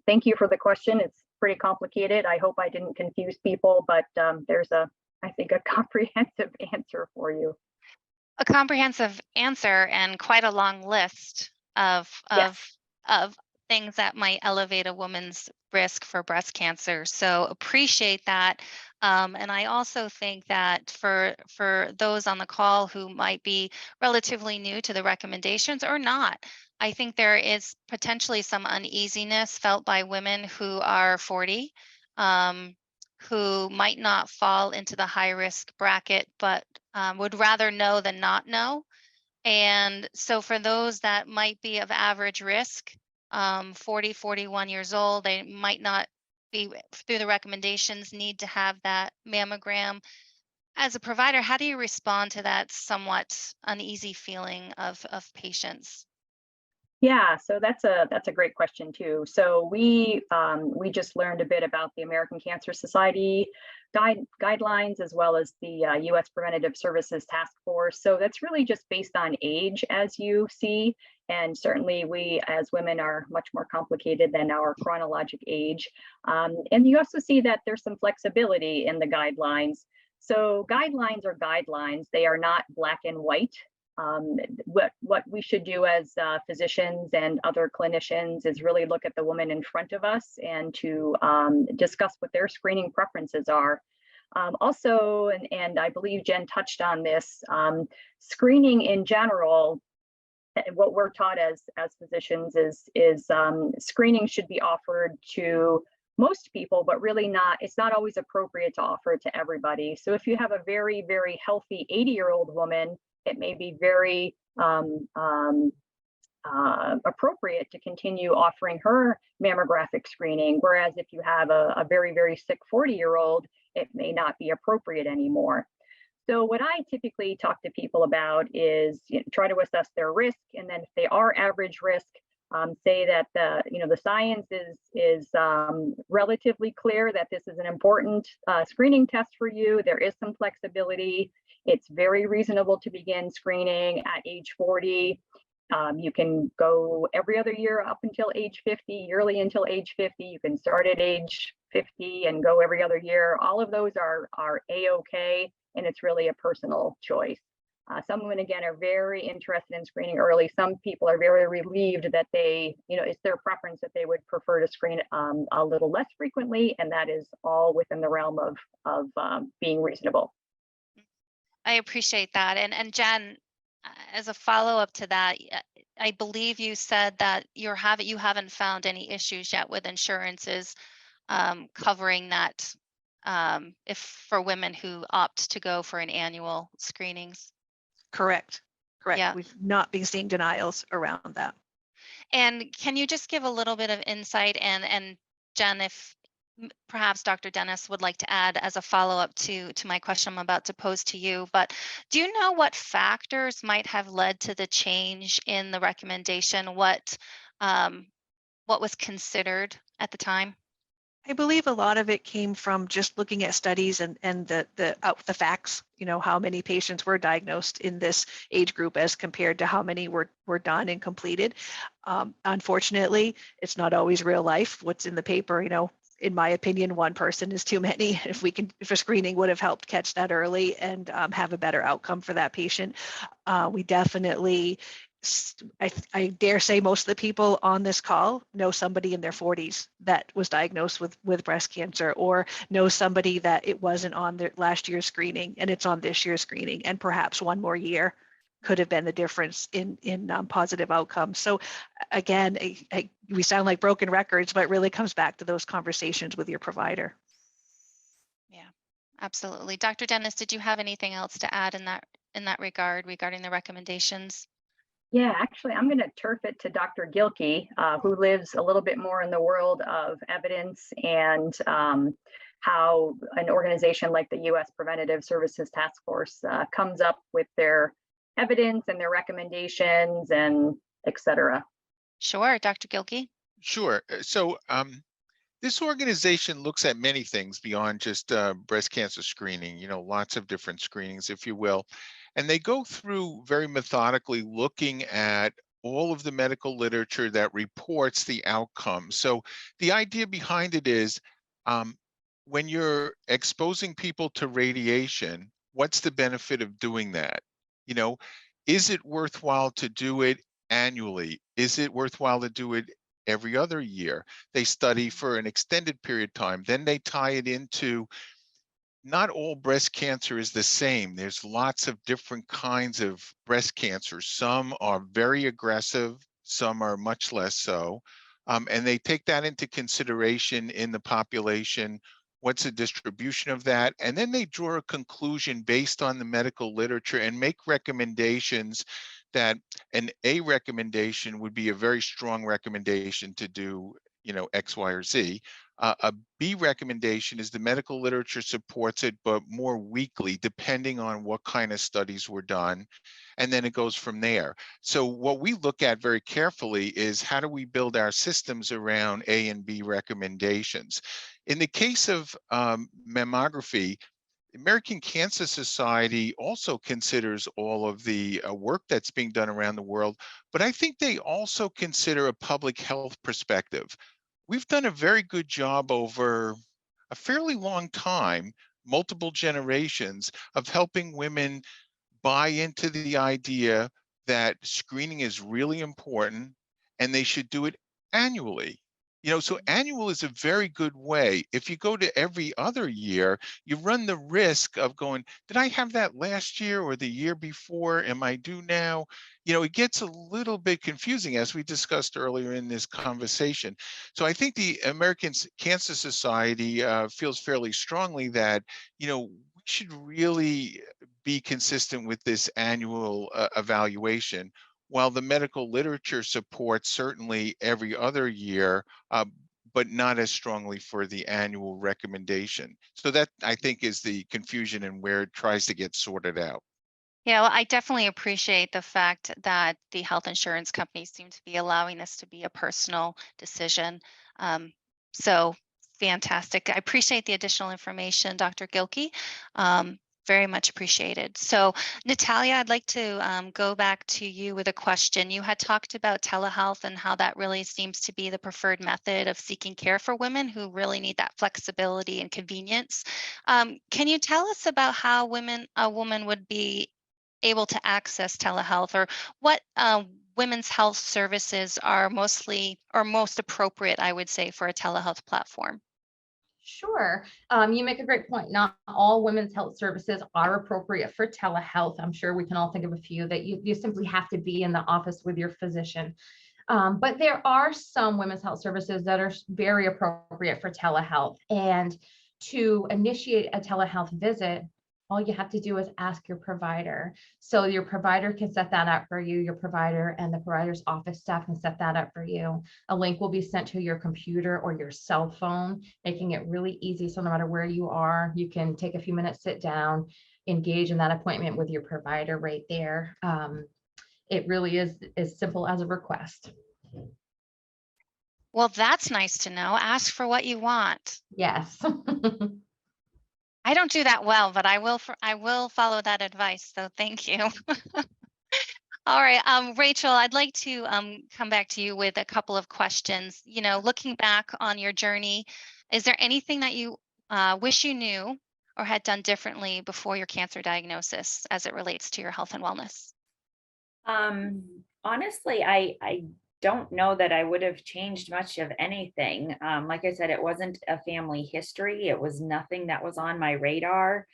thank you for the question. It's pretty complicated. I hope I didn't confuse people, but there's I think a comprehensive answer for you. A comprehensive answer and quite a long list of things that might elevate a woman's risk for breast cancer. So appreciate that. And I also think that for those on the call who might be relatively new to the recommendations or not, I think there is potentially some uneasiness felt by women who are 40, who might not fall into the high risk bracket, but would rather know than not know. And so for those that might be of average risk, 40, 41 years old, they might not be, through the recommendations, need to have that mammogram. As a provider, how do you respond to that somewhat uneasy feeling of patients? Yeah, so that's a great question too. So we just learned a bit about the American Cancer Society guidelines, as well as the U.S. Preventative Services Task Force. So that's really just based on age, as you see, and certainly we as women are much more complicated than our chronologic age. And you also see that there's some flexibility in the guidelines. So guidelines are guidelines; they are not black and white. What we should do as physicians and other clinicians is really look at the woman in front of us and to discuss what their screening preferences are. Also, and I believe Jen touched on this, screening in general, what we're taught as physicians is screening should be offered to most people, but really it's not always appropriate to offer it to everybody. So if you have a very, very healthy 80-year-old woman, it may be very appropriate to continue offering her mammographic screening. Whereas if you have a very, very sick 40-year-old, it may not be appropriate anymore. So what I typically talk to people about is try to assess their risk. And then if they are average risk, say that the science is relatively clear that this is an important screening test for you. There is some flexibility. It's very reasonable to begin screening at age 40. You can go every other year up until age 50, yearly until age 50. You can start at age 50 and go every other year. All of those are A-OK, and it's really a personal choice. Some women, again, are very interested in screening early. Some people are very relieved that it's their preference that they would prefer to screen a little less frequently, and that is all within the realm of being reasonable. I appreciate that. And Jen, as a follow-up to that, I believe you said that you haven't found any issues yet with insurances covering that if for women who opt to go for an annual screenings. Correct. Yeah. We've not been seeing denials around that. And can you just give a little bit of insight, and Jen, if perhaps Dr. Dennis would like to add as a follow-up to my question I'm about to pose to you, but do you know what factors might have led to the change in the recommendation? What was considered at the time? I believe a lot of it came from just looking at studies and the facts, how many patients were diagnosed in this age group as compared to how many were done and completed. Unfortunately, it's not always real life. What's in the paper, in my opinion, one person is too many. If a screening would have helped catch that early and have a better outcome for that patient, we definitely, I dare say most of the people on this call know somebody in their 40s that was diagnosed with breast cancer, or know somebody that it wasn't on their last year's screening and it's on this year's screening, and perhaps one more year could have been the difference in positive outcomes. So again, we sound like broken records, but it really comes back to those conversations with your provider. Yeah, Absolutely. Dr. Dennis, did you have anything else to add in that regard regarding the recommendations? Yeah, actually, I'm going to turf it to Dr. Gilkey, who lives a little bit more in the world of evidence and how an organization like the U.S. Preventative Services Task Force comes up with their evidence and their recommendations and et cetera. Sure, Dr. Gilkey. Sure. This organization looks at many things beyond just breast cancer screening, lots of different screenings, if you will. And they go through very methodically looking at all of the medical literature that reports the outcome. So the idea behind it is um, when you're exposing people to radiation, what's the benefit of doing that? You know, is it worthwhile to do it annually? Is it worthwhile to do it every other year? They study for an extended period of time. Then they tie it into not all breast cancer is the same. There's lots of different kinds of breast cancer. Some are very aggressive, some are much less so. And they take that into consideration in the population. What's the distribution of that? And then they draw a conclusion based on the medical literature and make recommendations that an A recommendation would be a very strong recommendation to do, X, Y, or Z. A B recommendation is the medical literature supports it, but more weakly, depending on what kind of studies were done. And then it goes from there. So what we look at very carefully is how do we build our systems around A and B recommendations? In the case of mammography, the American Cancer Society also considers all of the work that's being done around the world, but I think they also consider a public health perspective. We've done a very good job over a fairly long time, multiple generations, of helping women buy into the idea that screening is really important and they should do it annually. So annual is a very good way. If you go to every other year, you run the risk of going, did I have that last year or the year before? Am I due now? It gets a little bit confusing, as we discussed earlier in this conversation. So I think the American Cancer Society feels fairly strongly that, we should really be consistent with this annual evaluation, while the medical literature supports certainly every other year, but not as strongly for the annual recommendation. So that, I think, is the confusion and where it tries to get sorted out. Yeah, well, I definitely appreciate the fact that the health insurance companies seem to be allowing this to be a personal decision. So fantastic. I appreciate the additional information, Dr. Gilkey. Very much appreciated. So, Natalia, I'd like to go back to you with a question. You had talked about telehealth and how that really seems to be the preferred method of seeking care for women who really need that flexibility and convenience. Can you tell us about how a woman would be able to access telehealth, or what women's health services are mostly or most appropriate, I would say, for a telehealth platform? Sure. You make a great point. Not all women's health services are appropriate for telehealth. I'm sure we can all think of a few that you simply have to be in the office with your physician. But there are some women's health services that are very appropriate for telehealth. And to initiate a telehealth visit, all you have to do is ask your provider. So your provider can set that up for you. Your provider and the provider's office staff can set that up for you. A link will be sent to your computer or your cell phone, making it really easy. So no matter where you are, you can take a few minutes, sit down, engage in that appointment with your provider right there. It really is as simple as a request. Well, that's nice to know. Ask for what you want. Yes. I don't do that well, but I will follow that advice. So thank you. All right, Rachel, I'd like to come back to you with a couple of questions. Looking back on your journey, is there anything that you wish you knew or had done differently before your cancer diagnosis as it relates to your health and wellness? Honestly, I don't know that I would have changed much of anything. Like I said, it wasn't a family history. It was nothing that was on my radar.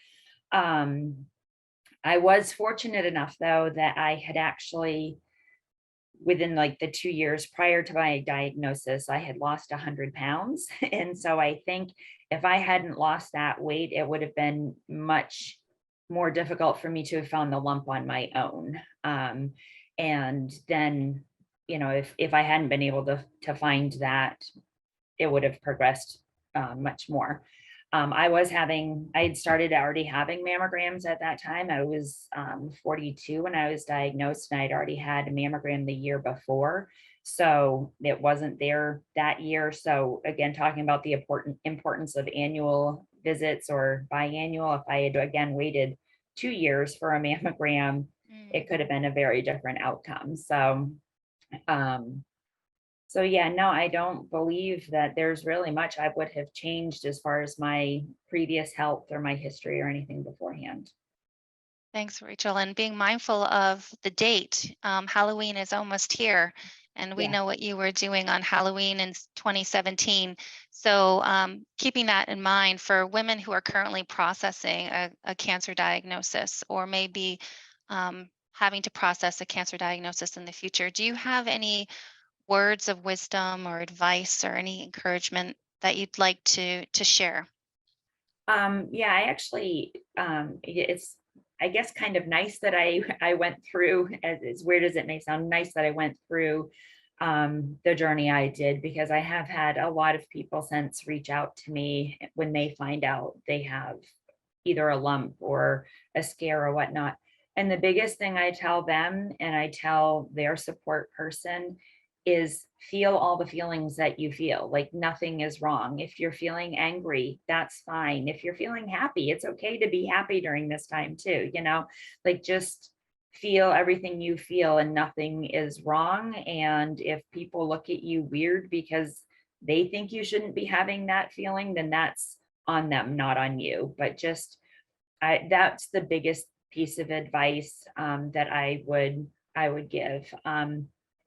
I was fortunate enough, though, that I had actually within like the 2 years prior to my diagnosis, I had lost 100 pounds. And so I think if I hadn't lost that weight, it would have been much more difficult for me to have found the lump on my own. And then, if I hadn't been able to find that, it would have progressed much more. I had started already having mammograms at that time. I was 42 when I was diagnosed, and I'd already had a mammogram the year before. So it wasn't there that year. So again, talking about the importance of annual visits or biannual, if I had again waited 2 years for a mammogram, it could have been a very different outcome. Um, so yeah, no, I don't believe that there's really much I would have changed as far as my previous health or my history or anything beforehand. Thanks, Rachel. And being mindful of the date, Halloween is almost here. And we Yeah. know what you were doing on Halloween in 2017. So keeping that in mind for women who are currently processing a cancer diagnosis, or maybe having to process a cancer diagnosis in the future, do you have any words of wisdom or advice or any encouragement that you'd like to share? Yeah, I actually, it's, I guess, kind of nice that I went through, as weird as it may sound, nice that I went through the journey I did, because I have had a lot of people since reach out to me when they find out they have either a lump or a scare or whatnot. And the biggest thing I tell them, and I tell their support person, is feel all the feelings that you feel. Like nothing is wrong. If you're feeling angry, that's fine. If you're feeling happy, it's okay to be happy during this time too, like just feel everything you feel and nothing is wrong. And if people look at you weird because they think you shouldn't be having that feeling, then that's on them, not on you. But just that's the biggest piece of advice that I would give.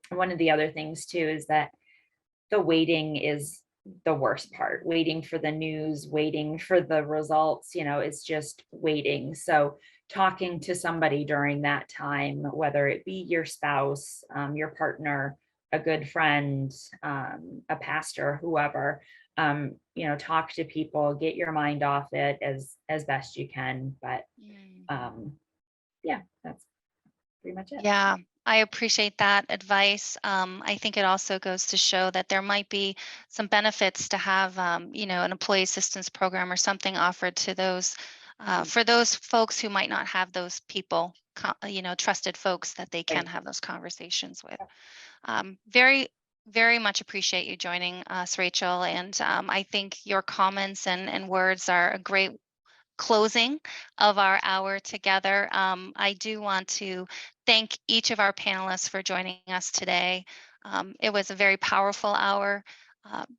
One of the other things too is that the waiting is the worst part. Waiting for the news, waiting for the results, it's just waiting. So talking to somebody during that time, whether it be your spouse, your partner, a good friend, a pastor, whoever, talk to people, get your mind off it as best you can. But yeah, that's pretty much it. Yeah, I appreciate that advice. I think it also goes to show that there might be some benefits to have, an employee assistance program or something offered to those, for those folks who might not have those people, trusted folks that they can Right. have those conversations with. Very, very much appreciate you joining us, Rachel. And I think your comments and words are a great closing of our hour together. I do want to thank each of our panelists for joining us today. It was a very powerful hour.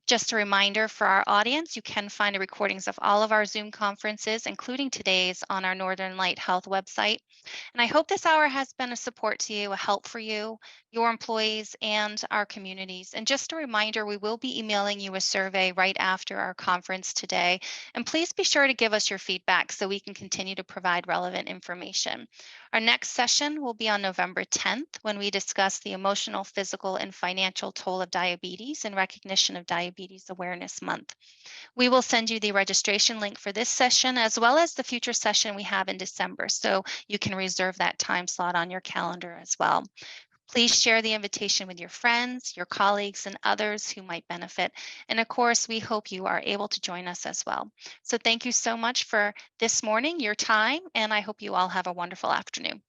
Just a reminder for our audience, you can find the recordings of all of our Zoom conferences, including today's, on our Northern Light Health website. And I hope this hour has been a support to you, a help for you, your employees, and our communities. And just a reminder, we will be emailing you a survey right after our conference today. And please be sure to give us your feedback so we can continue to provide relevant information. Our next session will be on November 10th, when we discuss the emotional, physical, and financial toll of diabetes in recognition of Diabetes Awareness Month. We will send you the registration link for this session, as well as the future session we have in December, so you can reserve that time slot on your calendar as well. Please share the invitation with your friends, your colleagues, and others who might benefit. And of course, we hope you are able to join us as well. So thank you so much for this morning, your time, and I hope you all have a wonderful afternoon.